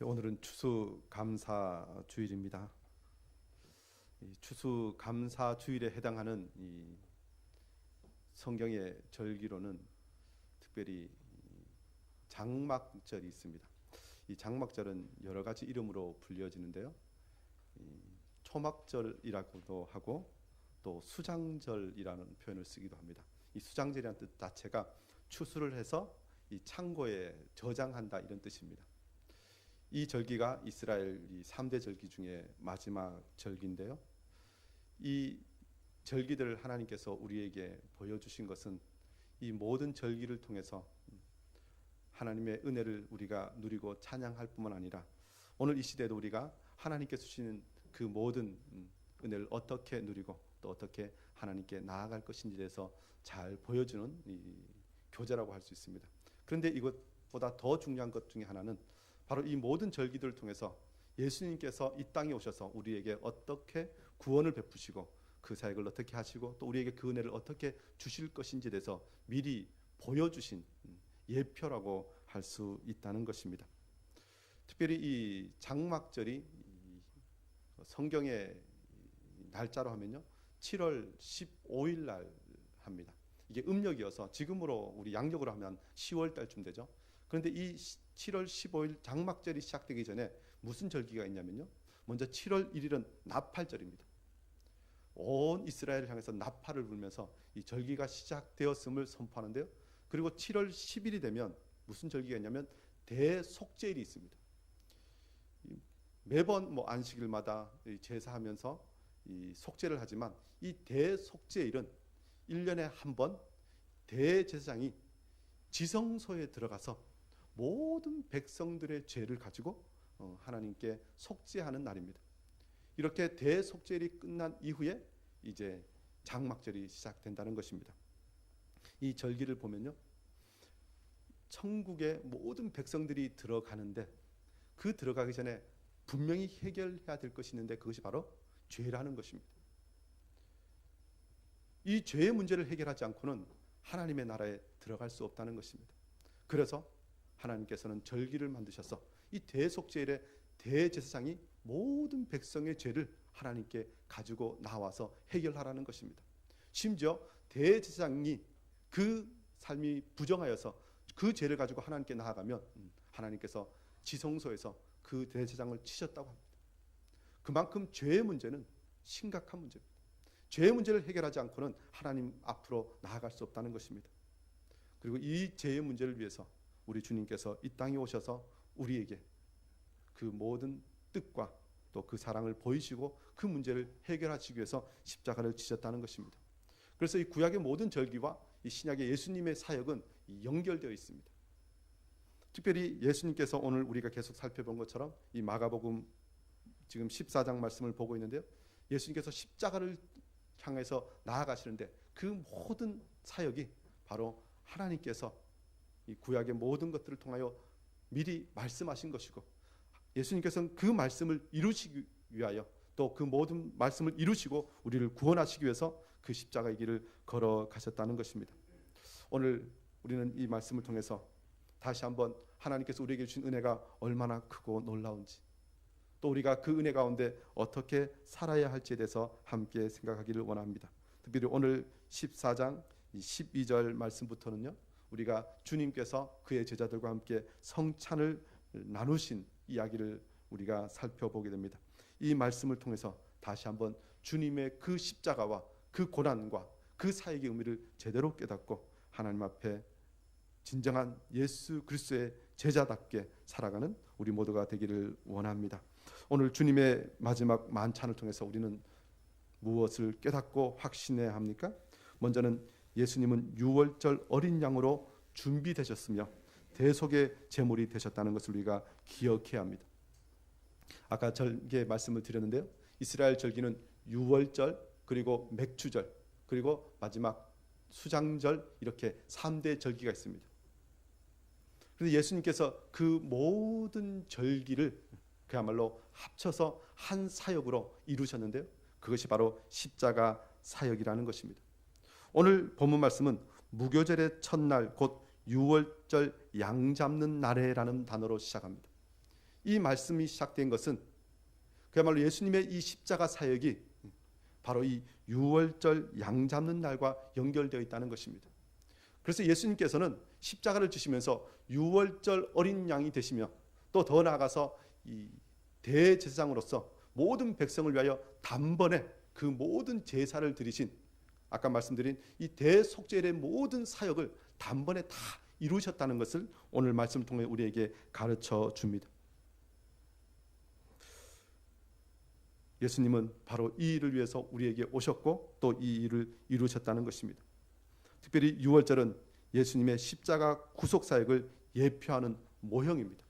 오늘은 추수감사주일입니다. 이 추수감사주일에 해당하는 이 성경의 절기로는 특별히 장막절이 있습니다. 이 장막절은 여러 가지 이름으로 불려지는데요. 이 초막절이라고도 하고 또 수장절이라는 표현을 쓰기도 합니다. 이 수장절이라는 뜻 자체가 추수를 해서 이 창고에 저장한다 이런 뜻입니다. 이 절기가 이스라엘 이 3대 절기 중에 마지막 절기인데요. 이 절기들을 하나님께서 우리에게 보여주신 것은 이 모든 절기를 통해서 하나님의 은혜를 우리가 누리고 찬양할 뿐만 아니라 오늘 이 시대에도 우리가 하나님께서 주시는 그 모든 은혜를 어떻게 누리고 또 어떻게 하나님께 나아갈 것인지에 대해서 잘 보여주는 이 교제라고 할 수 있습니다. 그런데 이것보다 더 중요한 것 중에 하나는 바로 이 모든 절기들을 통해서 예수님께서 이 땅에 오셔서 우리에게 어떻게 구원을 베푸시고 그 사역을 어떻게 하시고 또 우리에게 그 은혜를 어떻게 주실 것인지에 대해서 미리 보여주신 예표라고 할 수 있다는 것입니다. 특별히 이 장막절이 성경의 날짜로 하면요 7월 15일 날 합니다. 이게 음력이어서 지금으로 우리 양력으로 하면 10월 달쯤 되죠. 그런데 이 7월 15일 장막절이 시작되기 전에 무슨 절기가 있냐면요. 먼저 7월 1일은 나팔절입니다. 온 이스라엘을 향해서 나팔을 불면서 이 절기가 시작되었음을 선포하는데요. 그리고 7월 10일이 되면 무슨 절기가 있냐면 대속죄일이 있습니다. 매번 뭐 안식일마다 제사하면서 이 속죄를 하지만 이 대속죄일은 1년에 한 번 대제사장이 지성소에 들어가서 모든 백성들의 죄를 가지고 하나님께 속죄하는 날입니다. 이렇게 대속죄일이 끝난 이후에 이제 장막절이 시작된다는 것입니다. 이 절기를 보면요, 천국의 모든 백성들이 들어가는데 그 들어가기 전에 분명히 해결해야 될 것이 있는데 그것이 바로 죄라는 것입니다. 이 죄의 문제를 해결하지 않고는 하나님의 나라에 들어갈 수 없다는 것입니다. 그래서 하나님께서는 절기를 만드셔서 이 대속죄일에 대제사장이 모든 백성의 죄를 하나님께 가지고 나와서 해결하라는 것입니다. 심지어 대제사장이 그 삶이 부정하여서 그 죄를 가지고 하나님께 나아가면 하나님께서 지성소에서 그 대제사장을 치셨다고 합니다. 그만큼 죄의 문제는 심각한 문제입니다. 죄의 문제를 해결하지 않고는 하나님 앞으로 나아갈 수 없다는 것입니다. 그리고 이 죄의 문제를 위해서 우리 주님께서 이 땅에 오셔서 우리에게 그 모든 뜻과 또 그 사랑을 보이시고 그 문제를 해결하시기 위해서 십자가를 지셨다는 것입니다. 그래서 이 구약의 모든 절기와 이 신약의 예수님의 사역은 연결되어 있습니다. 특별히 예수님께서 오늘 우리가 계속 살펴본 것처럼 이 마가복음 지금 14장 말씀을 보고 있는데요. 예수님께서 십자가를 향해서 나아가시는데 그 모든 사역이 바로 하나님께서 이 구약의 모든 것들을 통하여 미리 말씀하신 것이고 예수님께서는 그 말씀을 이루시기 위하여 또 그 모든 말씀을 이루시고 우리를 구원하시기 위해서 그 십자가의 길을 걸어가셨다는 것입니다. 오늘 우리는 이 말씀을 통해서 다시 한번 하나님께서 우리에게 주신 은혜가 얼마나 크고 놀라운지 또 우리가 그 은혜 가운데 어떻게 살아야 할지에 대해서 함께 생각하기를 원합니다. 특별히 오늘 14장 12절 말씀부터는요. 우리가 주님께서 그의 제자들과 함께 성찬을 나누신 이야기를 우리가 살펴보게 됩니다. 이 말씀을 통해서 다시 한번 주님의 그 십자가와 그 고난과 그 사역의 의미를 제대로 깨닫고 하나님 앞에 진정한 예수 그리스도의 제자답게 살아가는 우리 모두가 되기를 원합니다. 오늘 주님의 마지막 만찬을 통해서 우리는 무엇을 깨닫고 확신해야 합니까? 먼저는 예수님은 유월절 어린 양으로 준비되셨으며 대속의 제물이 되셨다는 것을 우리가 기억해야 합니다. 아까 절기의 말씀을 드렸는데요. 이스라엘 절기는 유월절 그리고 맥주절 그리고 마지막 수장절 이렇게 3대 절기가 있습니다. 그래서 예수님께서 그 모든 절기를 그야말로 합쳐서 한 사역으로 이루셨는데요. 그것이 바로 십자가 사역이라는 것입니다. 오늘 본문 말씀은 무교절의 첫날 곧 유월절 양 잡는 날에라는 단어로 시작합니다. 이 말씀이 시작된 것은 그야말로 예수님의 이 십자가 사역이 바로 이 유월절 양 잡는 날과 연결되어 있다는 것입니다. 그래서 예수님께서는 십자가를 지시면서 유월절 어린 양이 되시며 또 더 나아가서 이 대제사장으로서 모든 백성을 위하여 단번에 그 모든 제사를 드리신, 아까 말씀드린 이 대속죄의 모든 사역을 단번에 다 이루셨다는 것을 오늘 말씀을 통해 우리에게 가르쳐 줍니다. 예수님은 바로 이 일을 위해서 우리에게 오셨고 또 이 일을 이루셨다는 것입니다. 특별히 유월절은 예수님의 십자가 구속 사역을 예표하는 모형입니다.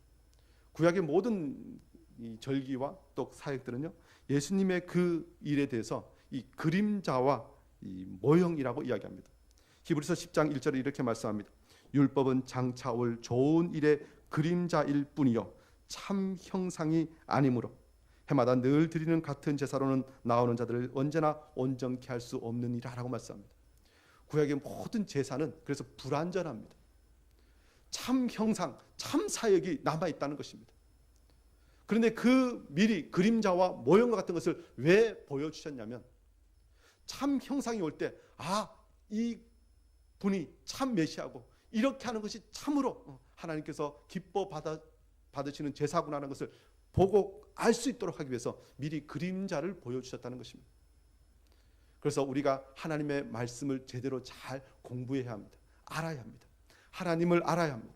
구약의 모든 이 절기와 또 사역들은요, 예수님의 그 일에 대해서 이 그림자와 이 모형이라고 이야기합니다. 히브리서 10장 1절에 이렇게 말씀합니다. 율법은 장차 올 좋은 일의 그림자일 뿐이요 참 형상이 아니므로 해마다 늘 드리는 같은 제사로는 나오는 자들을 언제나 온전케 할 수 없느니라라고 말씀합니다. 구약의 모든 제사는 그래서 불완전합니다. 참 형상, 참 사역이 남아 있다는 것입니다. 그런데 그 미리 그림자와 모형과 같은 것을 왜 보여주셨냐면, 참 형상이 올 때 이 분이 참 메시아고 이렇게 하는 것이 참으로 하나님께서 기뻐 받으시는 제사구나라는 것을 보고 알 수 있도록 하기 위해서 미리 그림자를 보여주셨다는 것입니다. 그래서 우리가 하나님의 말씀을 제대로 잘 공부해야 합니다. 알아야 합니다. 하나님을 알아야 합니다.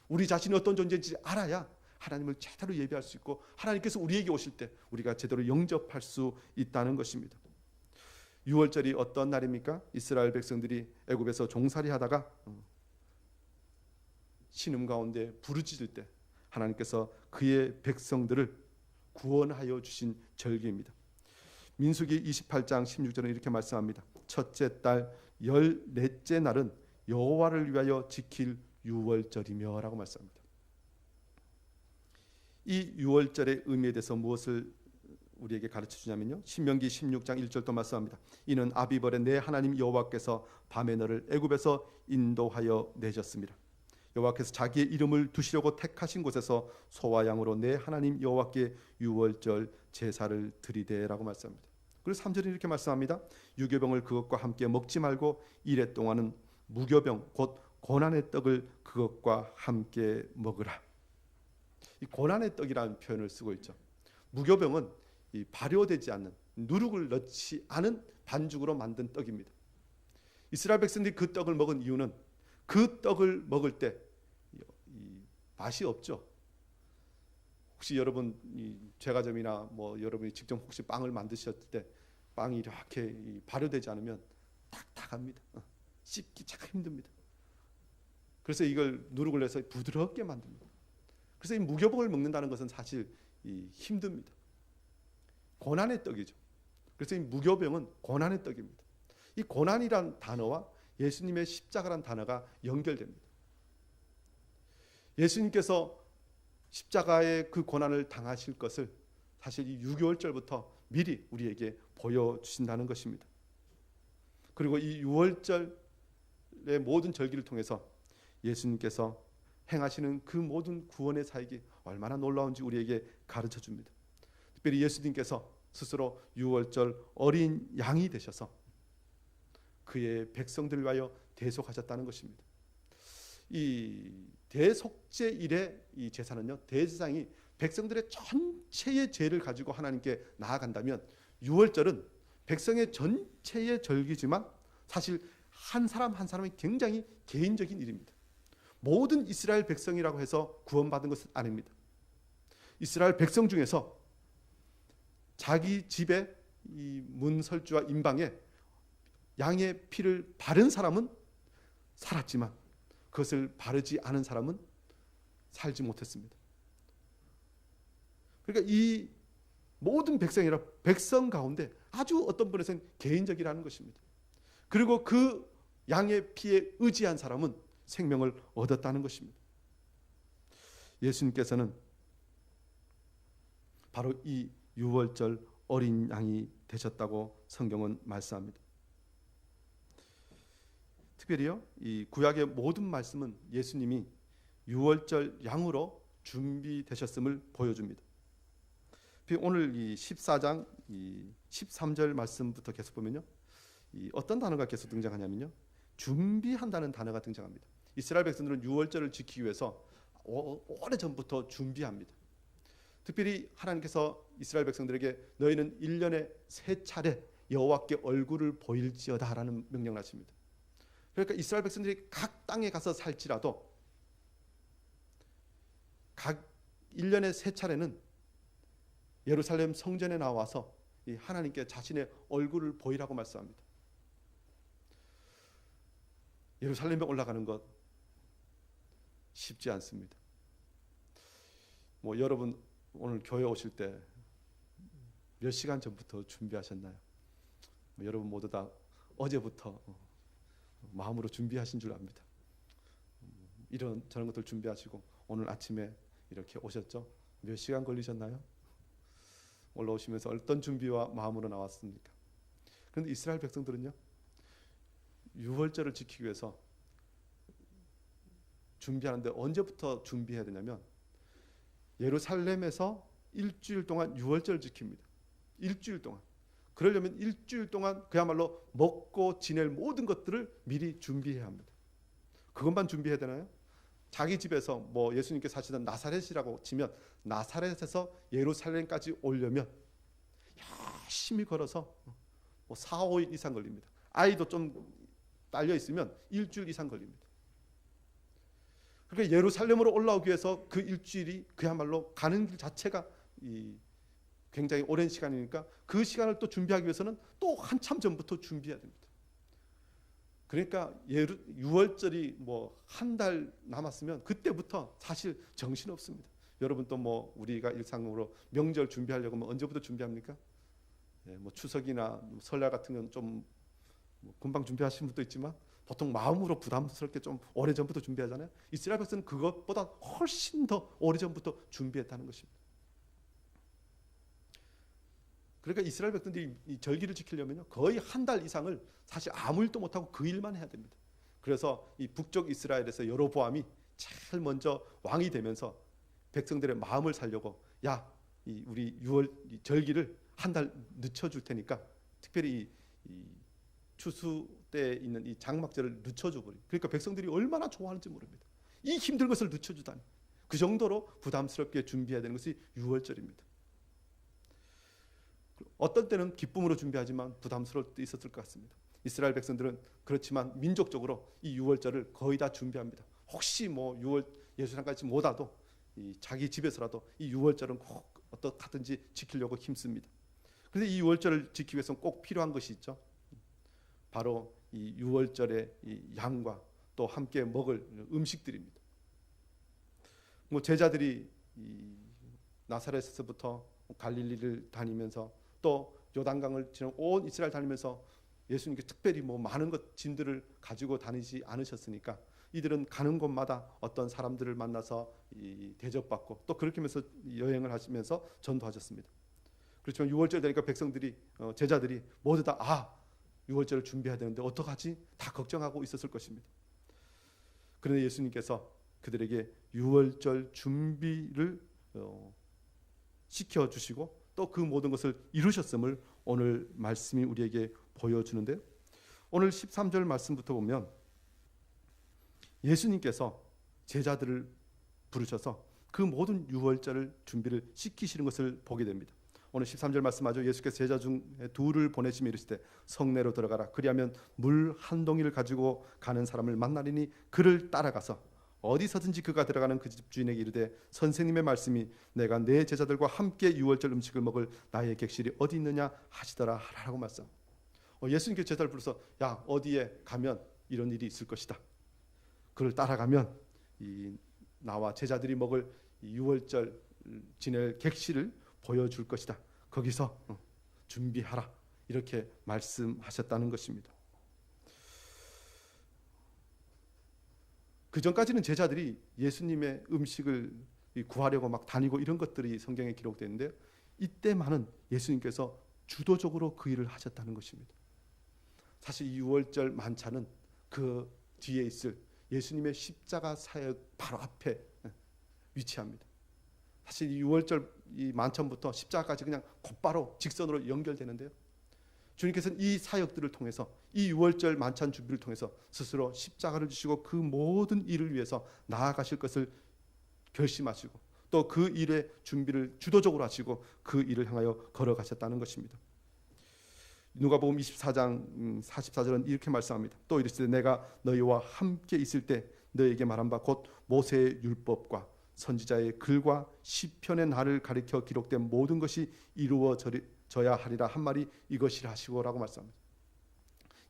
우리 자신이 어떤 존재인지 알아야 하나님을 제대로 예배할 수 있고 하나님께서 우리에게 오실 때 우리가 제대로 영접할 수 있다는 것입니다. 유월절이 어떤 날입니까? 이스라엘 백성들이 애굽에서 종살이 하다가 신음 가운데 부르짖을 때 하나님께서 그의 백성들을 구원하여 주신 절기입니다. 민수기 28장 16절은 이렇게 말씀합니다. 첫째 달 14째 날은 여호와를 위하여 지킬 유월절이며 라고 말씀합니다. 이 유월절의 의미에 대해서 무엇을 우리에게 가르쳐 주냐면요, 신명기 16장 1절도 말씀합니다. 이는 아비벌의 내 하나님 여호와께서 밤에 너를 애굽에서 인도하여 내셨습니다. 여호와께서 자기의 이름을 두시려고 택하신 곳에서 소와 양으로 내 하나님 여호와께 유월절 제사를 드리되라고 말씀합니다. 그리고 3절에 이렇게 말씀합니다. 유교병을 그것과 함께 먹지 말고 이래 동안은 무교병 곧 고난의 떡을 그것과 함께 먹으라. 이 고난의 떡이라는 표현을 쓰고 있죠. 무교병은 이 발효되지 않는, 누룩을 넣지 않은 반죽으로 만든 떡입니다. 이스라엘 백성들이 그 떡을 먹은 이유는 그 떡을 먹을 때 이 맛이 없죠. 혹시 여러분 이 제과점이나 뭐 여러분이 직접 혹시 빵을 만드셨을 때 빵이 이렇게 발효되지 않으면 딱딱합니다. 씹기 참 힘듭니다. 그래서 이걸 누룩을 내서 부드럽게 만듭니다. 그래서 이 무교병을 먹는다는 것은 사실 힘듭니다. 고난의 떡이죠. 그래서 이 무교병은 고난의 떡입니다. 이 고난이란 단어와 예수님의 십자가란 단어가 연결됩니다. 예수님께서 십자가의 그 고난을 당하실 것을 사실 이 유월절부터 미리 우리에게 보여주신다는 것입니다. 그리고 이 유월절의 모든 절기를 통해서 예수님께서 행하시는 그 모든 구원의 사역이 얼마나 놀라운지 우리에게 가르쳐 줍니다. 특별히 예수님께서 스스로 유월절 어린 양이 되셔서 그의 백성들을 위하여 대속하셨다는 것입니다. 이 대속죄일의 이 제사는요, 대제사장이 백성들의 전체의 죄를 가지고 하나님께 나아간다면, 유월절은 백성의 전체의 절기지만 사실 한 사람 한 사람이 굉장히 개인적인 일입니다. 모든 이스라엘 백성이라고 해서 구원받은 것은 아닙니다. 이스라엘 백성 중에서 자기 집에 이 문설주와 임방에 양의 피를 바른 사람은 살았지만 그것을 바르지 않은 사람은 살지 못했습니다. 그러니까 이 모든 백성이라 백성 가운데 아주 어떤 분에서는 개인적이라는 것입니다. 그리고 그 양의 피에 의지한 사람은 생명을 얻었다는 것입니다. 예수님께서는 바로 이 유월절 어린 양이 되셨다고 성경은 말씀합니다. 특별히요, 이 구약의 모든 말씀은 예수님이 유월절 양으로 준비되셨음을 보여줍니다. 오늘 이 14장 이 13절 말씀부터 계속 보면요, 이 어떤 단어가 계속 등장하냐면요, 준비한다는 단어가 등장합니다. 이스라엘 백성들은 유월절을 지키기 위해서 오래전부터 준비합니다. 특별히 하나님께서 이스라엘 백성들에게 너희는 1년에 3차례 여호와께 얼굴을 보일지어다 라는 명령을 하십니다. 그러니까 이스라엘 백성들이 각 땅에 가서 살지라도 각 1년에 3차례는 예루살렘 성전에 나와서 이 하나님께 자신의 얼굴을 보이라고 말씀합니다. 예루살렘에 올라가는 것 쉽지 않습니다. 여러분 오늘 교회 오실 때 몇 시간 전부터 준비하셨나요? 여러분 모두 다 어제부터 마음으로 준비하신 줄 압니다. 이런 저런 것들 준비하시고 오늘 아침에 이렇게 오셨죠? 몇 시간 걸리셨나요? 올라오시면서 어떤 준비와 마음으로 나왔습니까? 그런데 이스라엘 백성들은요, 유월절을 지키기 위해서 준비하는데 언제부터 준비해야 되냐면 예루살렘에서 일주일 동안 유월절을 지킵니다. 일주일 동안. 그러려면 일주일 동안 그야말로 먹고 지낼 모든 것들을 미리 준비해야 합니다. 그것만 준비해야 되나요? 자기 집에서 예수님께 사시던 나사렛이라고 치면 나사렛에서 예루살렘까지 오려면 열심히 걸어서 4, 5일 이상 걸립니다. 아이도 좀 딸려 있으면 일주일 이상 걸립니다. 그러니까 예루살렘으로 올라오기 위해서 그 일주일이 그야말로 가는 길 자체가 굉장히 오랜 시간이니까 그 시간을 또 준비하기 위해서는 또 한참 전부터 준비해야 됩니다. 그러니까 유월절이 한 달 남았으면 그때부터 사실 정신 없습니다. 여러분 또 우리가 일상으로 명절 준비하려고 언제부터 준비합니까? 추석이나 설날 같은 건 좀 금방 준비하시는 분도 있지만 보통 마음으로 부담스럽게 좀 오래전부터 준비하잖아요. 이스라엘 백성은 그것보다 훨씬 더 오래전부터 준비했다는 것입니다. 그러니까 이스라엘 백성들이 이 절기를 지키려면요, 거의 한 달 이상을 사실 아무 일도 못하고 그 일만 해야 됩니다. 그래서 이 북쪽 이스라엘에서 여로보암이 제일 먼저 왕이 되면서 백성들의 마음을 살려고 우리 유월 절기를 한 달 늦춰줄 테니까 특별히 이 추수 때 있는 이 장막절을 늦춰줘 버리. 그러니까 백성들이 얼마나 좋아하는지 모릅니다. 이 힘든 것을 늦춰주다니. 그 정도로 부담스럽게 준비해야 되는 것이 유월절입니다. 어떤 때는 기쁨으로 준비하지만 부담스러울 때 있었을 것 같습니다. 이스라엘 백성들은 그렇지만 민족적으로 이 유월절을 거의 다 준비합니다. 혹시 유월 예수상까지 못 와도 자기 집에서라도 이 유월절은 꼭 어떻게든지 지키려고 힘씁니다. 그런데 이 유월절을 지키기 위해서는 꼭 필요한 것이 있죠. 바로 이 유월절의 이 양과 또 함께 먹을 음식들입니다. 제자들이 이 나사렛에서부터 갈릴리를 다니면서 또 요단강을 지나 온 이스라엘 다니면서 예수님께 특별히 많은 짐들을 가지고 다니지 않으셨으니까 이들은 가는 곳마다 어떤 사람들을 만나서 대접받고 또 그렇게 하면서 여행을 하시면서 전도하셨습니다. 그렇지만 유월절 되니까 백성들이 제자들이 모두 다 유월절을 준비해야 되는데 어떡하지? 다 걱정하고 있었을 것입니다. 그런데 예수님께서 그들에게 유월절 준비를 시켜주시고 또 그 모든 것을 이루셨음을 오늘 말씀이 우리에게 보여주는데, 오늘 13절 말씀부터 보면 예수님께서 제자들을 부르셔서 그 모든 유월절을 준비를 시키시는 것을 보게 됩니다. 오늘 13절 말씀하죠. 예수께서 제자 중에 둘을 보내시며 이르시되 성내로 들어가라. 그리하면 물 한 동이를 가지고 가는 사람을 만나리니 그를 따라가서 어디서든지 그가 들어가는 그 집 주인에게 이르되 선생님의 말씀이 내가 내 제자들과 함께 유월절 음식을 먹을 나의 객실이 어디 있느냐 하시더라 하라고 말씀. 예수님께서 제자를 불러서 어디에 가면 이런 일이 있을 것이다. 그를 따라가면 나와 제자들이 먹을 유월절 지낼 객실을 보여줄 것이다. 거기서 준비하라. 이렇게 말씀하셨다는 것입니다. 그 전까지는 제자들이 예수님의 음식을 구하려고 막 다니고 이런 것들이 성경에 기록되어 있는데 이때만은 예수님께서 주도적으로 그 일을 하셨다는 것입니다. 사실 이 유월절 만찬은 그 뒤에 있을 예수님의 십자가 사역 바로 앞에 위치합니다. 사실 이 유월절 이 만찬부터 십자가까지 그냥 곧바로 직선으로 연결되는데요. 주님께서는 이 사역들을 통해서 이 유월절 만찬 준비를 통해서 스스로 십자가를 지시고 그 모든 일을 위해서 나아가실 것을 결심하시고 또 그 일의 준비를 주도적으로 하시고 그 일을 향하여 걸어가셨다는 것입니다. 누가복음 24장 44절은 이렇게 말씀합니다. 또 이르시되 내가 너희와 함께 있을 때 너희에게 말한 바 곧 모세의 율법과 선지자의 글과 시편의 나를 가리켜 기록된 모든 것이 이루어져야 하리라 한 말이 이것이라 하시고라고 말씀합니다.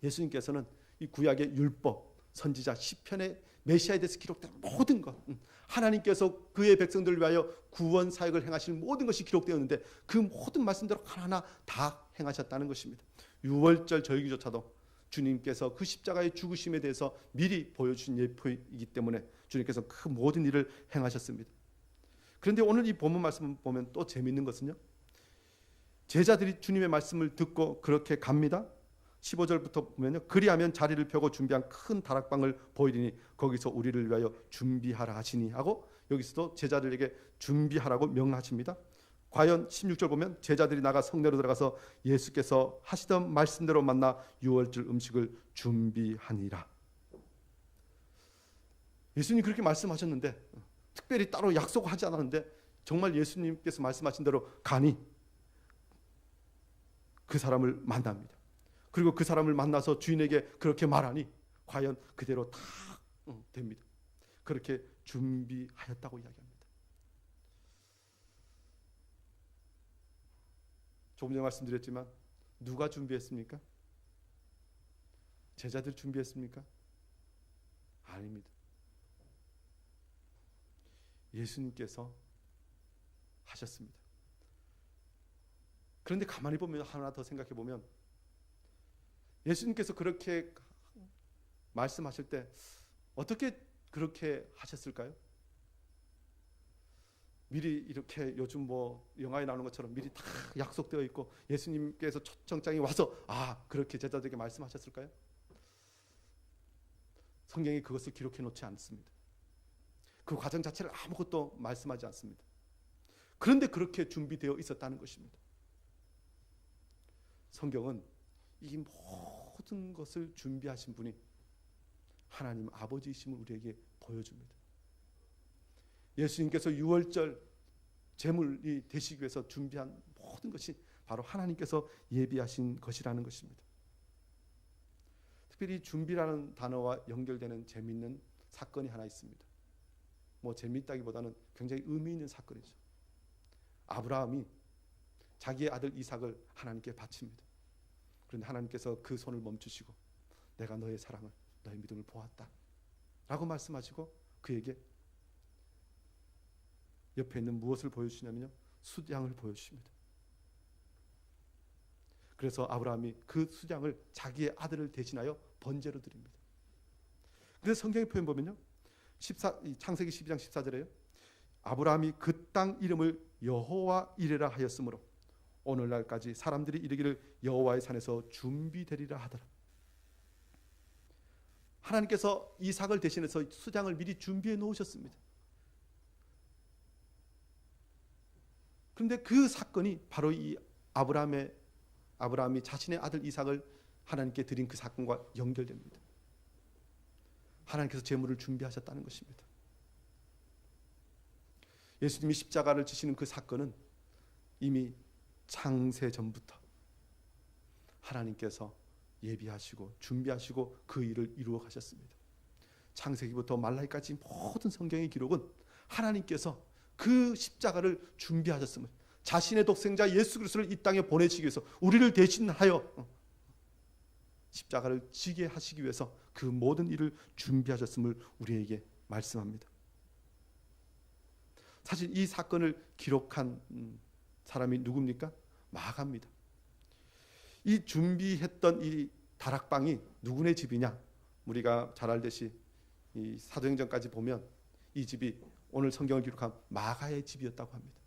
예수님께서는 이 구약의 율법, 선지자, 시편의 메시아에 대해서 기록된 모든 것, 하나님께서 그의 백성들을 위하여 구원 사역을 행하실 모든 것이 기록되었는데 그 모든 말씀대로 하나하나 다 행하셨다는 것입니다. 유월절 절기조차도 주님께서 그 십자가의 죽으심에 대해서 미리 보여주신 예표이기 때문에 주님께서 그 모든 일을 행하셨습니다. 그런데 오늘 이 본문 말씀을 보면 또 재미있는 것은요, 제자들이 주님의 말씀을 듣고 그렇게 갑니다. 15절부터 보면요, 그리하면 자리를 펴고 준비한 큰 다락방을 보이리니 거기서 우리를 위하여 준비하라 하시니 하고 여기서도 제자들에게 준비하라고 명하십니다. 과연 16절 보면 제자들이 나가 성내로 들어가서 예수께서 하시던 말씀대로 만나 유월절 음식을 준비하니라. 예수님이 그렇게 말씀하셨는데 특별히 따로 약속하지 않았는데 정말 예수님께서 말씀하신 대로 가니 그 사람을 만납니다. 그리고 그 사람을 만나서 주인에게 그렇게 말하니 과연 그대로 다 됩니다. 그렇게 준비하였다고 이야기합니다. 조금 전에 말씀드렸지만 누가 준비했습니까? 제자들 준비했습니까? 아닙니다. 예수님께서 하셨습니다. 그런데 가만히 보면 하나 더 생각해 보면 예수님께서 그렇게 말씀하실 때 어떻게 그렇게 하셨을까요? 미리 이렇게 요즘 뭐 영화에 나오는 것처럼 미리 다 약속되어 있고 예수님께서 초청장이 와서 그렇게 제자들에게 말씀하셨을까요? 성경이 그것을 기록해 놓지 않습니다. 그 과정 자체를 아무것도 말씀하지 않습니다. 그런데 그렇게 준비되어 있었다는 것입니다. 성경은 이 모든 것을 준비하신 분이 하나님 아버지이심을 우리에게 보여줍니다. 예수님께서 유월절 제물이 되시기 위해서 준비한 모든 것이 바로 하나님께서 예비하신 것이라는 것입니다. 특별히 준비라는 단어와 연결되는 재미있는 사건이 하나 있습니다. 뭐 재미있다기보다는 굉장히 의미 있는 사건이죠. 아브라함이 자기의 아들 이삭을 하나님께 바칩니다. 그런데 하나님께서 그 손을 멈추시고 내가 너의 사랑을 너의 믿음을 보았다 라고 말씀하시고 그에게 옆에 있는 무엇을 보여주시냐면요, 숫양을 보여주십니다. 그래서 아브라함이 그 숫양을 자기의 아들을 대신하여 번제로 드립니다. 그래서 성경의 표현 보면요, 창세기 12장 14절에요 아브라함이 그 땅 이름을 여호와 이레라 하였으므로 오늘날까지 사람들이 이르기를 여호와의 산에서 준비되리라 하더라. 하나님께서 이삭을 대신해서 수장을 미리 준비해 놓으셨습니다. 그런데 그 사건이 바로 이 아브라함이 자신의 아들 이삭을 하나님께 드린 그 사건과 연결됩니다. 하나님께서 제물을 준비하셨다는 것입니다. 예수님이 십자가를 지시는 그 사건은 이미 창세 전부터 하나님께서 예비하시고 준비하시고 그 일을 이루어 가셨습니다. 창세기부터 말라기까지 모든 성경의 기록은 하나님께서 그 십자가를 준비하셨음을, 자신의 독생자 예수 그리스도를 이 땅에 보내시기 위해서 우리를 대신하여 십자가를 지게 하시기 위해서 그 모든 일을 준비하셨음을 우리에게 말씀합니다. 사실 이 사건을 기록한 사람이 누굽니까? 마가입니다. 이 준비했던 이 다락방이 누구네 집이냐? 우리가 잘 알듯이 이 사도행전까지 보면 이 집이 오늘 성경을 기록한 마가의 집이었다고 합니다.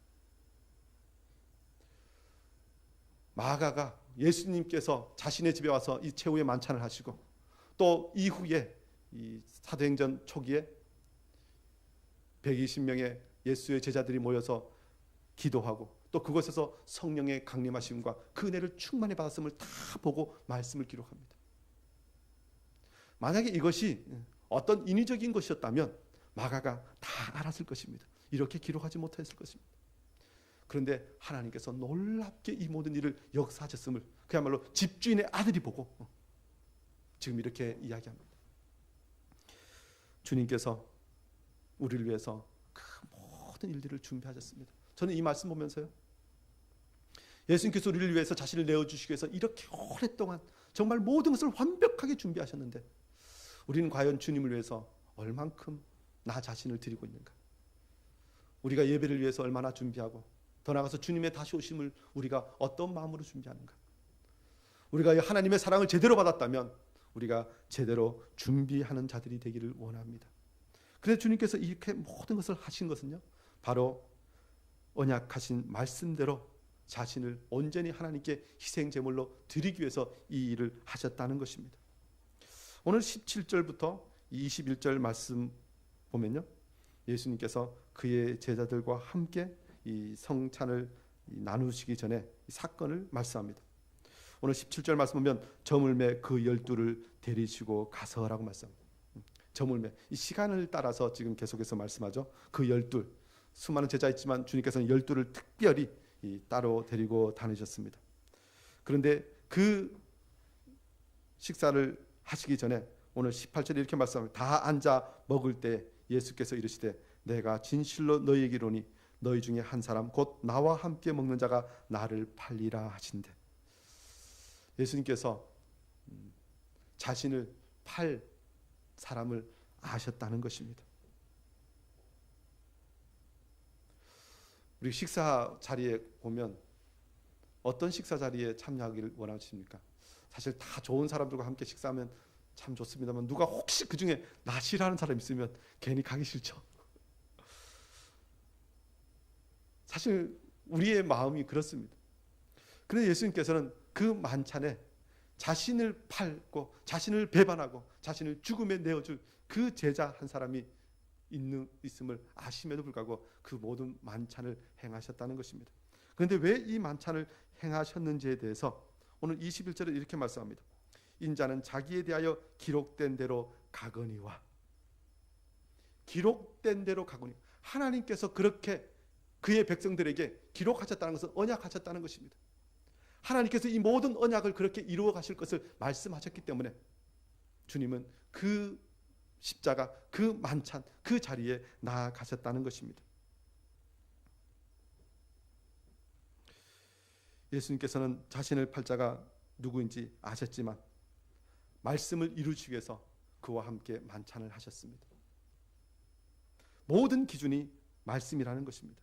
마가가 예수님께서 자신의 집에 와서 이 최후의 만찬을 하시고 또 이후에 이 사도행전 초기에 120명의 예수의 제자들이 모여서 기도하고 또 그곳에서 성령의 강림하심과 그 은혜를 충만히 받았음을 다 보고 말씀을 기록합니다. 만약에 이것이 어떤 인위적인 것이었다면 마가가 다 알았을 것입니다. 이렇게 기록하지 못했을 것입니다. 그런데 하나님께서 놀랍게 이 모든 일을 역사하셨음을 그야말로 집주인의 아들이 보고 지금 이렇게 이야기합니다. 주님께서 우리를 위해서 그 모든 일들을 준비하셨습니다. 저는 이 말씀 보면서요, 예수님께서 우리를 위해서 자신을 내어주시기 위해서 이렇게 오랫동안 정말 모든 것을 완벽하게 준비하셨는데 우리는 과연 주님을 위해서 얼만큼 나 자신을 드리고 있는가? 우리가 예배를 위해서 얼마나 준비하고 더 나아가서 주님의 다시 오심을 우리가 어떤 마음으로 준비하는가? 우리가 하나님의 사랑을 제대로 받았다면 우리가 제대로 준비하는 자들이 되기를 원합니다. 그래서 주님께서 이렇게 모든 것을 하신 것은요, 바로 언약하신 말씀대로 자신을 온전히 하나님께 희생제물로 드리기 위해서 이 일을 하셨다는 것입니다. 오늘 17절부터 21절 말씀 보면요, 예수님께서 그의 제자들과 함께 이 성찬을 나누시기 전에 이 사건을 말씀합니다. 오늘 17절 말씀 보면 저물매 그 12를 데리시고 가서라고 말씀합니다. 저물매, 이 시간을 따라서 지금 계속해서 말씀하죠. 그 12, 수많은 제자 있지만 주님께서는 12를 특별히 따로 데리고 다니셨습니다. 그런데 그 식사를 하시기 전에 오늘 18절에 이렇게 말씀합니다. 다 앉아 먹을 때 예수께서 이르시되 내가 진실로 너희에게 이르노니 너희 중에 한 사람 곧 나와 함께 먹는 자가 나를 팔리라 하신대. 예수님께서 자신을 팔 사람을 아셨다는 것입니다. 우리 식사 자리에 보면 어떤 식사 자리에 참여하기를 원하십니까? 사실 다 좋은 사람들과 함께 식사하면 참 좋습니다만 누가 혹시 그 중에 나 싫어하는 사람 있으면 괜히 가기 싫죠. 사실 우리의 마음이 그렇습니다. 그런데 예수님께서는 그 만찬에 자신을 팔고 자신을 배반하고 자신을 죽음에 내어줄 그 제자 한 사람이 있음을 아심에도 불구하고 그 모든 만찬을 행하셨다는 것입니다. 그런데 왜 이 만찬을 행하셨는지에 대해서 오늘 21절에 이렇게 말씀합니다. 인자는 자기에 대하여 기록된 대로 가거니와. 기록된 대로 가거니. 하나님께서 그렇게 그의 백성들에게 기록하셨다는 것은 언약하셨다는 것입니다. 하나님께서 이 모든 언약을 그렇게 이루어 가실 것을 말씀하셨기 때문에 주님은 그 십자가, 그 만찬, 그 자리에 나아가셨다는 것입니다. 예수님께서는 자신을 팔 자가 누구인지 아셨지만 말씀을 이루시기 위해서 그와 함께 만찬을 하셨습니다. 모든 기준이 말씀이라는 것입니다.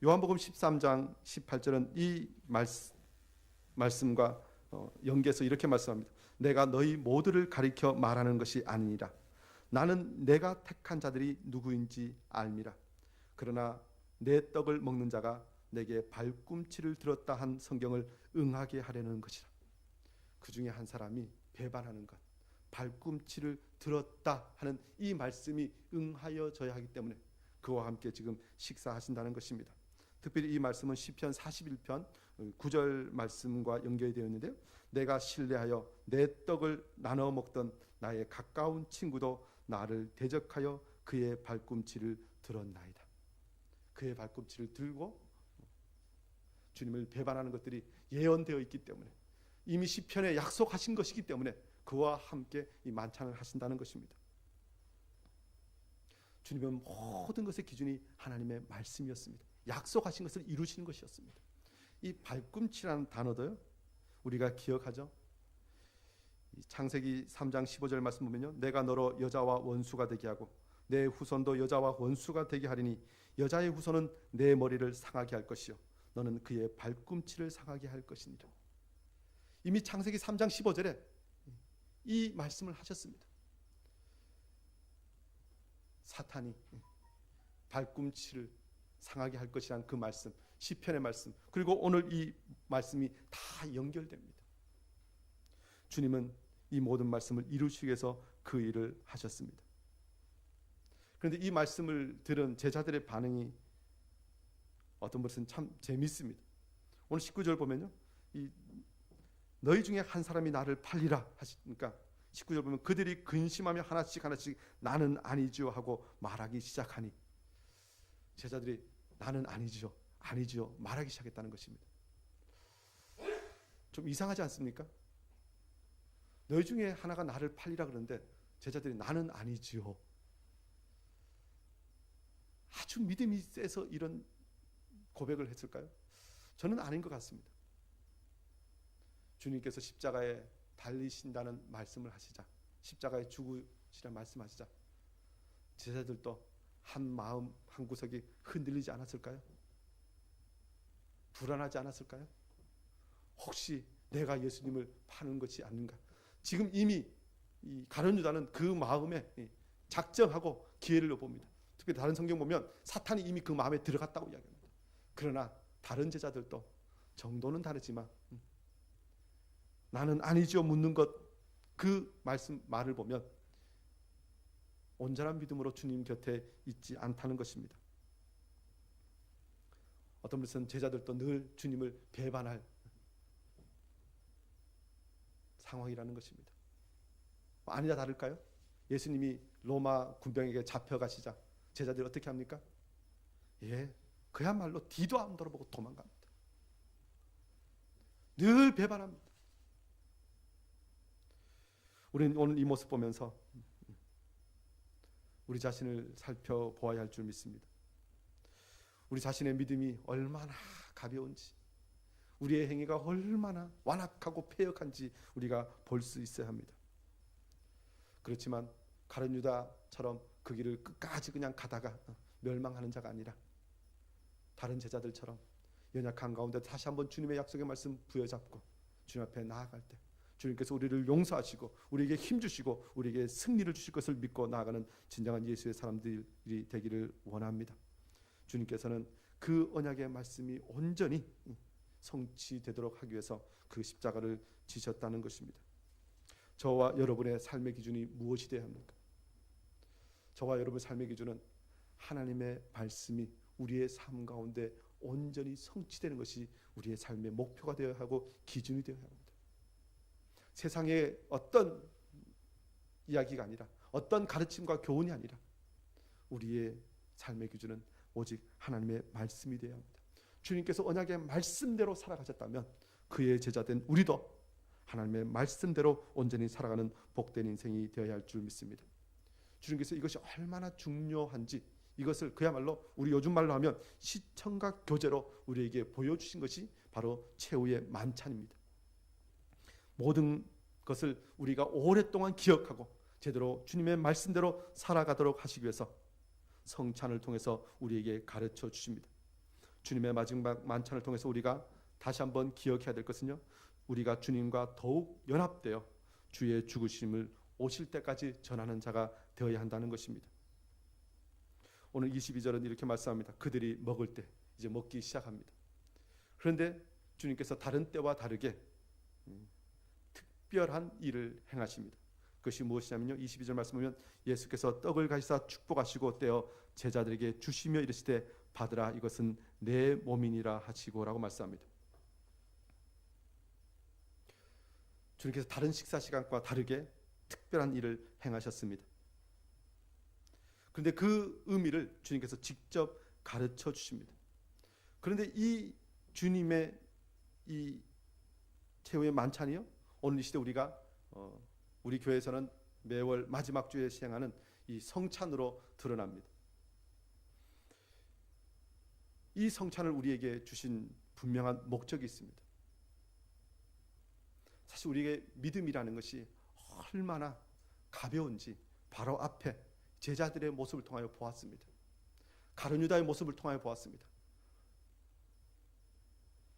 요한복음 13장 18절은 이 말씀과 연계해서 이렇게 말씀합니다. 내가 너희 모두를 가리켜 말하는 것이 아니니라. 나는 내가 택한 자들이 누구인지 알미라. 그러나 내 떡을 먹는 자가 내게 발꿈치를 들었다 한 성경을 응하게 하려는 것이라. 그 중에 한 사람이 배반하는 것, 발꿈치를 들었다 하는 이 말씀이 응하여져야 하기 때문에 그와 함께 지금 식사하신다는 것입니다. 특별히 이 말씀은 시편 41편 9절 말씀과 연결되어 있는데요. 내가 신뢰하여 내 떡을 나눠 먹던 나의 가까운 친구도 나를 대적하여 그의 발꿈치를 들었나이다. 그의 발꿈치를 들고 주님을 배반하는 것들이 예언되어 있기 때문에 이미 시편에 약속하신 것이기 때문에 그와 함께 이 만찬을 하신다는 것입니다. 주님은 모든 것의 기준이 하나님의 말씀이었습니다. 약속하신 것을 이루시는 것이었습니다. 이 발꿈치라는 단어도요, 우리가 기억하죠. 창세기 3장 15절 말씀 보면요, 내가 너로 여자와 원수가 되게 하고 내 후손도 여자와 원수가 되게 하리니 여자의 후손은 내 머리를 상하게 할 것이요 너는 그의 발꿈치를 상하게 할 것이니라. 이미 창세기 3장 15절에 이 말씀을 하셨습니다. 사탄이 발꿈치를 상하게 할 것이란 그 말씀, 시편의 말씀, 그리고 오늘 이 말씀이 다 연결됩니다. 주님은 이 모든 말씀을 이루시기 위해서 그 일을 하셨습니다. 그런데 이 말씀을 들은 제자들의 반응이 어떤 것은 참 재밌습니다. 오늘 19절 보면요, 이 너희 중에 한 사람이 나를 팔리라 하시니까 19절 보면 그들이 근심하며 하나씩 나는 아니지요 하고 말하기 시작하니, 제자들이 나는 아니지요 말하기 시작했다는 것입니다. 좀 이상하지 않습니까? 너희 중에 하나가 나를 팔리라 그러는데 제자들이 나는 아니지요. 아주 믿음이 세서 이런 고백을 했을까요? 저는 아닌 것 같습니다. 주님께서 십자가에 달리신다는 말씀을 하시자, 십자가에 죽으시라는 말씀하시자, 제자들도 한 마음 한 구석이 흔들리지 않았을까요? 불안하지 않았을까요? 혹시 내가 예수님을 파는 것이 아닌가? 지금 이미 이 가룟 유다는 그 마음에 작정하고 기회를 봅니다. 특히 다른 성경 보면 사탄이 이미 그 마음에 들어갔다고 이야기합니다. 그러나 다른 제자들도 정도는 다르지만 나는 아니죠 묻는 것, 그 말을 보면 온전한 믿음으로 주님 곁에 있지 않다는 것입니다. 어떤 분은 제자들도 늘 주님을 배반할 상황이라는 것입니다. 아니나 다를까요? 예수님이 로마 군병에게 잡혀가시자 제자들이 어떻게 합니까? 그야말로 뒤도 안 돌아보고 도망갑니다. 늘 배반합니다. 우리는 오늘 이 모습 보면서 우리 자신을 살펴보아야 할 줄 믿습니다. 우리 자신의 믿음이 얼마나 가벼운지, 우리의 행위가 얼마나 완악하고 패역한지 우리가 볼 수 있어야 합니다. 그렇지만 가룟 유다처럼 그 길을 끝까지 그냥 가다가 멸망하는 자가 아니라 다른 제자들처럼 연약한 가운데 다시 한번 주님의 약속의 말씀 부여잡고 주님 앞에 나아갈 때 주님께서 우리를 용서하시고 우리에게 힘주시고 우리에게 승리를 주실 것을 믿고 나아가는 진정한 예수의 사람들이 되기를 원합니다. 주님께서는 그 언약의 말씀이 온전히 성취되도록 하기 위해서 그 십자가를 지셨다는 것입니다. 저와 여러분의 삶의 기준이 무엇이 되어야 합니까? 저와 여러분의 삶의 기준은 하나님의 말씀이 우리의 삶 가운데 온전히 성취되는 것이 우리의 삶의 목표가 되어야 하고 기준이 되어야 합니다. 세상의 어떤 이야기가 아니라, 어떤 가르침과 교훈이 아니라 우리의 삶의 기준은 오직 하나님의 말씀이 되어야 합니다. 주님께서 언약의 말씀대로 살아가셨다면 그의 제자된 우리도 하나님의 말씀대로 온전히 살아가는 복된 인생이 되어야 할 줄 믿습니다. 주님께서 이것이 얼마나 중요한지 이것을 그야말로 우리 요즘 말로 하면 시청각 교제로 우리에게 보여주신 것이 바로 최후의 만찬입니다. 모든 것을 우리가 오랫동안 기억하고 제대로 주님의 말씀대로 살아가도록 하시기 위해서 성찬을 통해서 우리에게 가르쳐 주십니다. 주님의 마지막 만찬을 통해서 우리가 다시 한번 기억해야 될 것은요, 우리가 주님과 더욱 연합되어 주의 죽으심을 오실 때까지 전하는 자가 되어야 한다는 것입니다. 오늘 22절은 이렇게 말씀합니다. 그들이 먹을 때 이제 먹기 시작합니다. 그런데 주님께서 다른 때와 다르게 특별한 일을 행하십니다. 그것이 무엇이냐면요, 22절 말씀 보면 예수께서 떡을 가지사 축복하시고 떼어 제자들에게 주시며 이르시되 받으라, 이것은 내 몸이니라 하시고 라고 말씀합니다. 주님께서 다른 식사 시간과 다르게 특별한 일을 행하셨습니다. 그런데 그 의미를 주님께서 직접 가르쳐 주십니다. 그런데 이 주님의 이 최후의 만찬이요, 오늘 이 시대 우리가 우리 교회에서는 매월 마지막 주에 시행하는 이 성찬으로 드러납니다. 이 성찬을 우리에게 주신 분명한 목적이 있습니다. 사실 우리에게 믿음이라는 것이 얼마나 가벼운지 바로 앞에 제자들의 모습을 통하여 보았습니다. 가룟 유다의 모습을 통하여 보았습니다.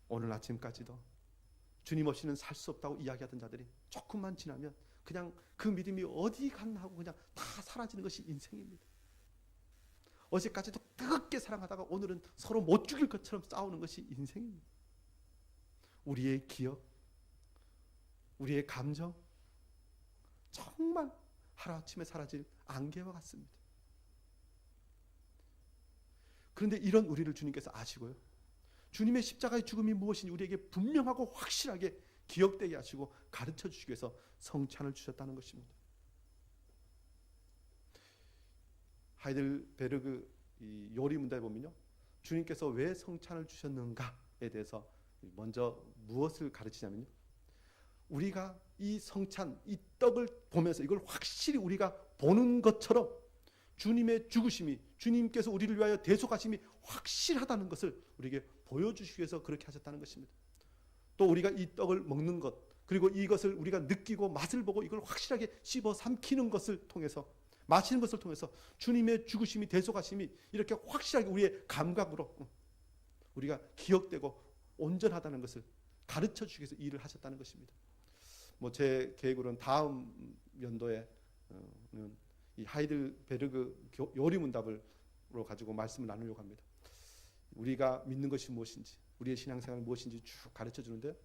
오늘 아침까지도 주님 없이는 살 수 없다고 이야기하던 자들이 조금만 지나면 그냥 그 믿음이 어디 갔나 하고 그냥 다 사라지는 것이 인생입니다. 어제까지도 뜨겁게 사랑하다가 오늘은 서로 못 죽일 것처럼 싸우는 것이 인생입니다. 우리의 기억, 우리의 감정, 정말 하루아침에 사라질 안개와 같습니다. 그런데 이런 우리를 주님께서 아시고요, 주님의 십자가의 죽음이 무엇인지 우리에게 분명하고 확실하게 기억되게 하시고 가르쳐 주시기 위해서 성찬을 주셨다는 것입니다. 하이델베르그 이 요리 문답에 보면요, 주님께서 왜 성찬을 주셨는가에 대해서 먼저 무엇을 가르치냐면요, 우리가 이 성찬, 이 떡을 보면서 이걸 확실히 우리가 보는 것처럼 주님의 죽으심이, 주님께서 우리를 위하여 대속하심이 확실하다는 것을 우리에게 보여주시기 위해서 그렇게 하셨다는 것입니다. 또 우리가 이 떡을 먹는 것, 그리고 이것을 우리가 느끼고 맛을 보고 이걸 확실하게 씹어 삼키는 것을 통해서, 마시는 것을 통해서 주님의 죽으심이, 대속하심이 이렇게 확실하게 우리의 감각으로 우리가 기억되고 온전하다는 것을 가르쳐 주시기 위해서 일을 하셨다는 것입니다. 제 계획으로는 다음 연도에 이 하이델베르그 요리 문답을 가지고 말씀을 나누려고 합니다. 우리가 믿는 것이 무엇인지, 우리의 신앙생활은 무엇인지 쭉 가르쳐 주는데,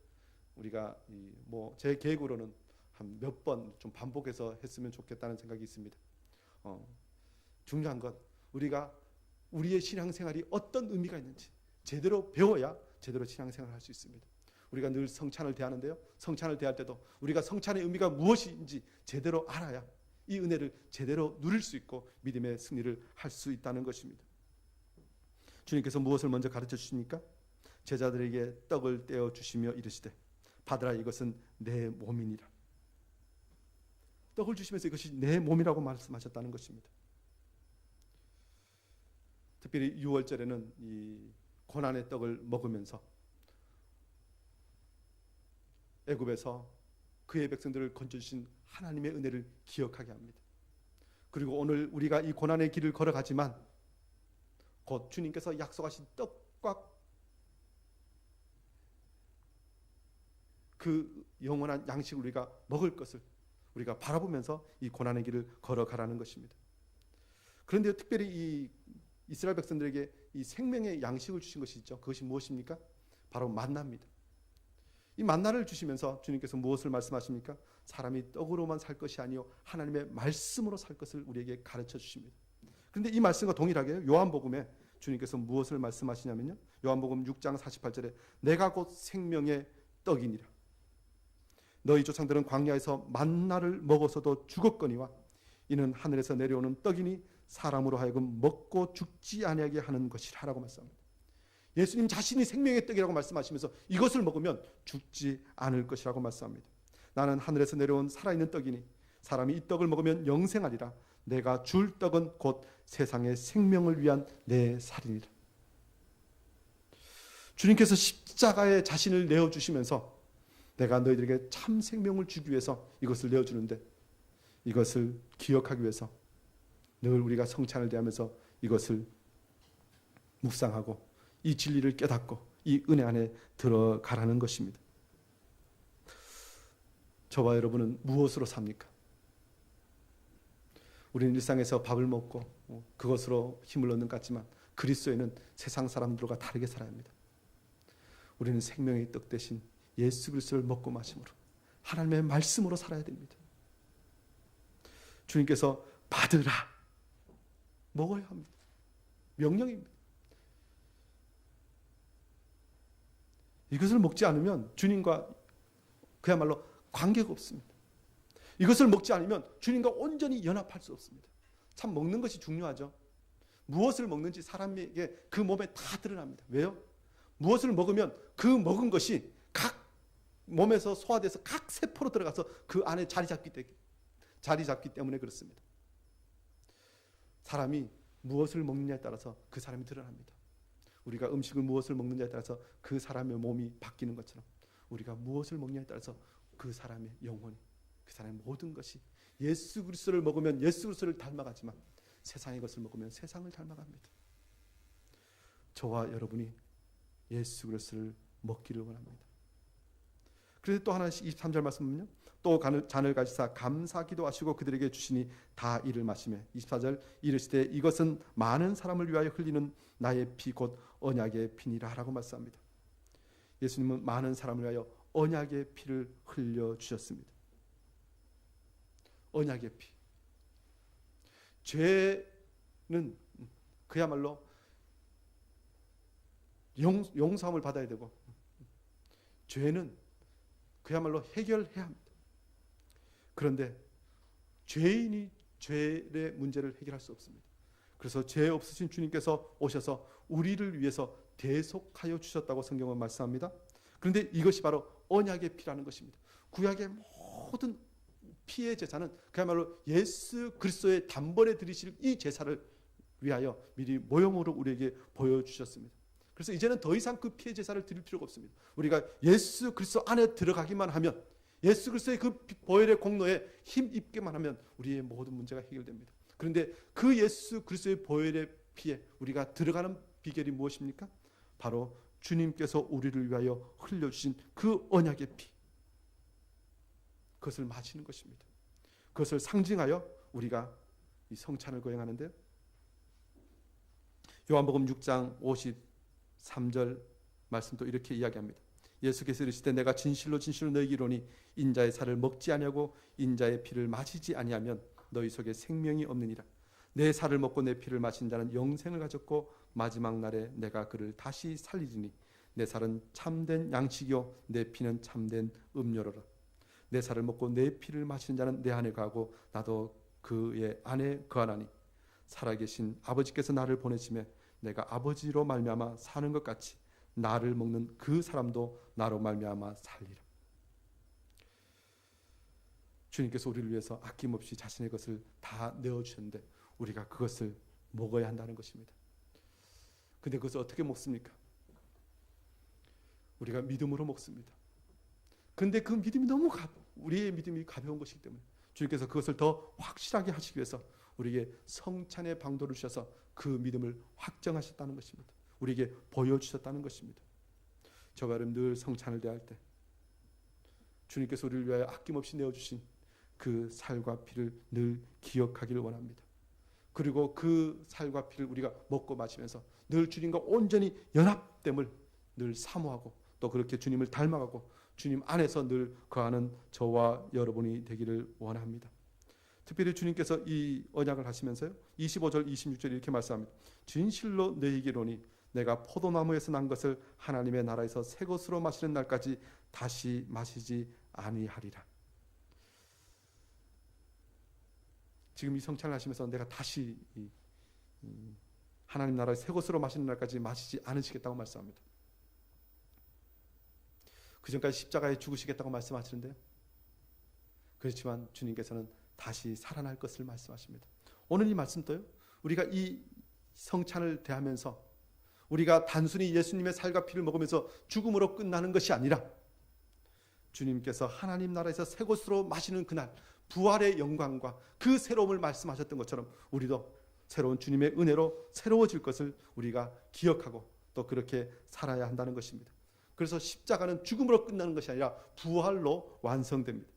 우리가 제 계획으로는 한 몇 번 좀 반복해서 했으면 좋겠다는 생각이 있습니다. 중요한 건 우리가 우리의 신앙생활이 어떤 의미가 있는지 제대로 배워야 제대로 신앙생활을 할 수 있습니다. 우리가 늘 성찬을 대하는데요, 성찬을 대할 때도 우리가 성찬의 의미가 무엇인지 제대로 알아야 이 은혜를 제대로 누릴 수 있고 믿음의 승리를 할 수 있다는 것입니다. 주님께서 무엇을 먼저 가르쳐 주십니까? 제자들에게 떡을 떼어 주시며 이르시되 받으라, 이것은 내 몸이니라. 떡을 주시면서 이것이 내 몸이라고 말씀하셨다는 것입니다. 특별히 6월절에는 이 고난의 떡을 먹으면서 애굽에서 그의 백성들을 건져주신 하나님의 은혜를 기억하게 합니다. 그리고 오늘 우리가 이 고난의 길을 걸어가지만 곧 주님께서 약속하신 떡과 그 영원한 양식을 우리가 먹을 것을 우리가 바라보면서 이 고난의 길을 걸어가라는 것입니다. 그런데 특별히 이 이스라엘 백성들에게 이 생명의 양식을 주신 것이 있죠. 그것이 무엇입니까? 바로 만나입니다. 이 만나를 주시면서 주님께서 무엇을 말씀하십니까? 사람이 떡으로만 살 것이 아니요 하나님의 말씀으로 살 것을 우리에게 가르쳐 주십니다. 그런데 이 말씀과 동일하게 요한복음에 주님께서 무엇을 말씀하시냐면요, 요한복음 6장 48절에 내가 곧 생명의 떡이니라. 너희 조상들은 광야에서 만나를 먹어서도 죽었거니와 이는 하늘에서 내려오는 떡이니 사람으로 하여금 먹고 죽지 아니하게 하는 것이라 라고 말씀합니다. 예수님 자신이 생명의 떡이라고 말씀하시면서 이것을 먹으면 죽지 않을 것이라고 말씀합니다. 나는 하늘에서 내려온 살아있는 떡이니 사람이 이 떡을 먹으면 영생하리라. 내가 줄 떡은 곧 세상의 생명을 위한 내 살이니라. 주님께서 십자가에 자신을 내어주시면서 내가 너희들에게 참 생명을 주기 위해서 이것을 내어주는데, 이것을 기억하기 위해서 늘 우리가 성찬을 대하면서 이것을 묵상하고 이 진리를 깨닫고 이 은혜 안에 들어가라는 것입니다. 저와 여러분은 무엇으로 삽니까? 우리는 일상에서 밥을 먹고 그것으로 힘을 얻는 것 같지만 그리스도에는 세상 사람들과 다르게 살아야 합니다. 우리는 생명의 떡 대신 예수 그리스도를 먹고 마심으로 하나님의 말씀으로 살아야 됩니다. 주님께서 받으라, 먹어야 합니다. 명령입니다. 이것을 먹지 않으면 주님과 그야말로 관계가 없습니다. 이것을 먹지 않으면 주님과 온전히 연합할 수 없습니다. 참 먹는 것이 중요하죠. 무엇을 먹는지 사람에게 그 몸에 다 드러납니다. 왜요? 무엇을 먹으면 그 먹은 것이 각 몸에서 소화돼서 각 세포로 들어가서 그 안에 자리 잡기 때문에 그렇습니다. 사람이 무엇을 먹느냐에 따라서 그 사람이 드러납니다. 우리가 음식을 무엇을 먹느냐에 따라서 그 사람의 몸이 바뀌는 것처럼 우리가 무엇을 먹느냐에 따라서 그 사람의 영혼이, 그 사람의 모든 것이, 예수 그리스도를 먹으면 예수 그리스도를 닮아가지만 세상의 것을 먹으면 세상을 닮아갑니다. 저와 여러분이 예수 그리스도를 먹기를 원합니다. 그래서 또 하나 23절 말씀은요, 또 잔을 가지사 감사 기도하시고 그들에게 주시니 다 이를 마시며 24절 이르시되 이것은 많은 사람을 위하여 흘리는 나의 피 곧 언약의 피니라 라고 말씀합니다. 예수님은 많은 사람을 위하여 언약의 피를 흘려주셨습니다. 언약의 피. 죄는 그야말로 용서함을 받아야 되고, 죄는 그야말로 해결해야 합니다. 그런데 죄인이 죄의 문제를 해결할 수 없습니다. 그래서 죄 없으신 주님께서 오셔서 우리를 위해서 대속하여 주셨다고 성경은 말씀합니다. 그런데 이것이 바로 언약의 피라는 것입니다. 구약의 모든 피의 제사는 그야말로 예수 그리스도의 단번에 드리실 이 제사를 위하여 미리 모형으로 우리에게 보여주셨습니다. 그래서 이제는 더 이상 그 피의 제사를 드릴 필요가 없습니다. 우리가 예수 그리스도 안에 들어가기만 하면, 예수 그리스도의 그 보혈의 공로에 힘 입게만 하면 우리의 모든 문제가 해결됩니다. 그런데 그 예수 그리스도의 보혈의 피에 우리가 들어가는 비결이 무엇입니까? 바로 주님께서 우리를 위하여 흘려주신 그 언약의 피, 그것을 마시는 것입니다. 그것을 상징하여 우리가 이 성찬을 거행하는데, 요한복음 6장 53절 말씀도 이렇게 이야기합니다. 예수께서 이르시되 내가 진실로 진실로 너희에게 이르노니 인자의 살을 먹지 아니하고 인자의 피를 마시지 아니하면 너희 속에 생명이 없느니라. 내 살을 먹고 내 피를 마신 자는 영생을 가졌고 마지막 날에 내가 그를 다시 살리리니 내 살은 참된 양식이요 내 피는 참된 음료로라. 내 살을 먹고 내 피를 마시는 자는 내 안에 거하고 나도 그의 안에 거하나니 살아계신 아버지께서 나를 보내심에 내가 아버지로 말미암아 사는 것 같이 나를 먹는 그 사람도 나로 말미암아 살리라. 주님께서 우리를 위해서 아낌없이 자신의 것을 다 내어주셨는데 우리가 그것을 먹어야 한다는 것입니다. 근데 그것을 어떻게 먹습니까? 우리가 믿음으로 먹습니다. 근데 그 믿음이 너무 우리의 믿음이 가벼운 것이기 때문에 주님께서 그것을 더 확실하게 하시기 위해서 우리에게 성찬의 방도를 주셔서 그 믿음을 확정하셨다는 것입니다. 우리에게 보여주셨다는 것입니다. 저와 여러분 늘 성찬을 대할 때 주님께서 우리를 위하여 아낌없이 내어주신 그 살과 피를 늘 기억하기를 원합니다. 그리고 그 살과 피를 우리가 먹고 마시면서 늘 주님과 온전히 연합됨을 늘 사모하고 또 그렇게 주님을 닮아가고 주님 안에서 늘 거하는 저와 여러분이 되기를 원합니다. 특별히 주님께서 이 언약을 하시면서요 25절 26절 이렇게 말씀합니다. 진실로 너희에게 이르노니 내가 포도나무에서 난 것을 하나님의 나라에서 새 것으로 마시는 날까지 다시 마시지 아니하리라. 지금 이 성찬을 하시면서 내가 다시 하나님 나라의 새 것으로 마시는 날까지 마시지 않으시겠다고 말씀합니다. 그 전까지 십자가에 죽으시겠다고 말씀하시는데요. 그렇지만 주님께서는 다시 살아날 것을 말씀하십니다. 오늘 이 말씀도요. 우리가 이 성찬을 대하면서 우리가 단순히 예수님의 살과 피를 먹으면서 죽음으로 끝나는 것이 아니라 주님께서 하나님 나라에서 새 것으로 마시는 그날 부활의 영광과 그 새로움을 말씀하셨던 것처럼 우리도 새로운 주님의 은혜로 새로워질 것을 우리가 기억하고 또 그렇게 살아야 한다는 것입니다. 그래서 십자가는 죽음으로 끝나는 것이 아니라 부활로 완성됩니다.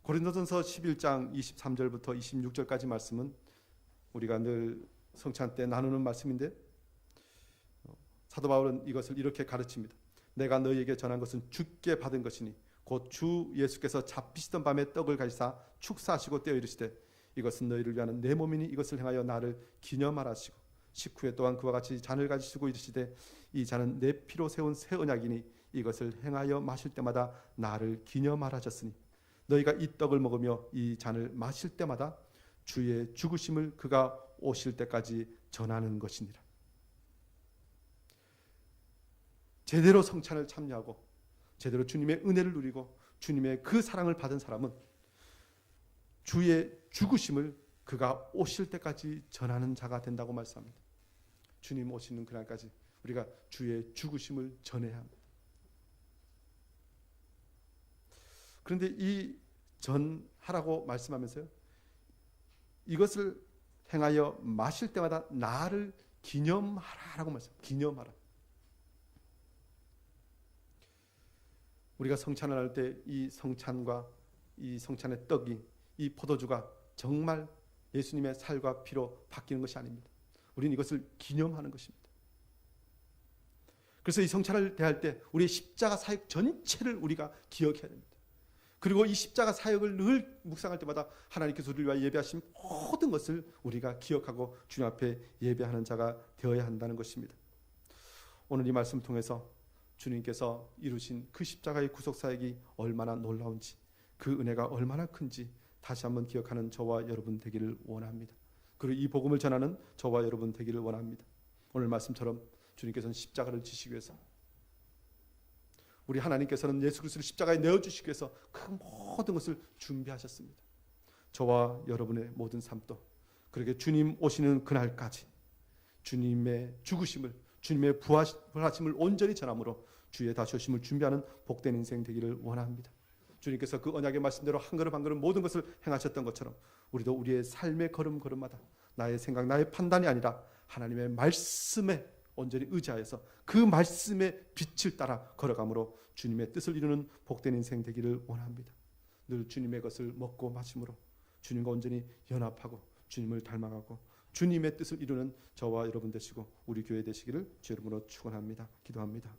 고린도전서 11장 23절부터 26절까지 말씀은 우리가 늘 성찬 때 나누는 말씀인데 사도 바울은 이것을 이렇게 가르칩니다. 내가 너희에게 전한 것은 주께 받은 것이니 곧 주 예수께서 잡히시던 밤에 떡을 가지사 축사하시고 떼어 이르시되 이것은 너희를 위하는 내 몸이니 이것을 행하여 나를 기념하라 하시고 식후에 또한 그와 같이 잔을 가지시고 이르시되 이 잔은 내 피로 세운 새 언약이니 이것을 행하여 마실 때마다 나를 기념하라 하셨으니 너희가 이 떡을 먹으며 이 잔을 마실 때마다 주의 죽으심을 그가 오실 때까지 전하는 것이니라. 제대로 성찬을 참여하고 제대로 주님의 은혜를 누리고 주님의 그 사랑을 받은 사람은 주의 죽으심을 그가 오실 때까지 전하는 자가 된다고 말씀합니다. 주님 오시는 그날까지 우리가 주의 죽으심을 전해야 합니다. 그런데 이 전하라고 말씀하면서요. 이것을 행하여 마실 때마다 나를 기념하라라고 말씀합니다. 기념하라. 우리가 성찬을 할 때 이 성찬과 이 성찬의 떡이 이 포도주가 정말 예수님의 살과 피로 바뀌는 것이 아닙니다. 우리는 이것을 기념하는 것입니다. 그래서 이 성찬을 대할 때 우리의 십자가 사역 전체를 우리가 기억해야 됩니다. 그리고 이 십자가 사역을 늘 묵상할 때마다 하나님께서 우리를 위하여 예배하신 모든 것을 우리가 기억하고 주님 앞에 예배하는 자가 되어야 한다는 것입니다. 오늘 이 말씀 통해서 주님께서 이루신 그 십자가의 구속사역이 얼마나 놀라운지, 그 은혜가 얼마나 큰지 다시 한번 기억하는 저와 여러분 되기를 원합니다. 그리고 이 복음을 전하는 저와 여러분 되기를 원합니다. 오늘 말씀처럼 주님께서는 십자가를 지시기 위해서, 우리 하나님께서는 예수 그리스도를 십자가에 내어주시기 위해서 그 모든 것을 준비하셨습니다. 저와 여러분의 모든 삶도 그렇게 주님 오시는 그날까지 주님의 죽으심을, 주님의 부활하심을 온전히 전함으로 주의 다시 오심을 준비하는 복된 인생 되기를 원합니다. 주님께서 그 언약의 말씀대로 한 걸음 한 걸음 모든 것을 행하셨던 것처럼 우리도 우리의 삶의 걸음걸음마다 나의 생각, 나의 판단이 아니라 하나님의 말씀에 온전히 의지하여서 그 말씀의 빛을 따라 걸어감으로 주님의 뜻을 이루는 복된 인생 되기를 원합니다. 늘 주님의 것을 먹고 마심으로 주님과 온전히 연합하고 주님을 닮아가고 주님의 뜻을 이루는 저와 여러분 되시고 우리 교회 되시기를 주 이름으로 축원합니다. 기도합니다.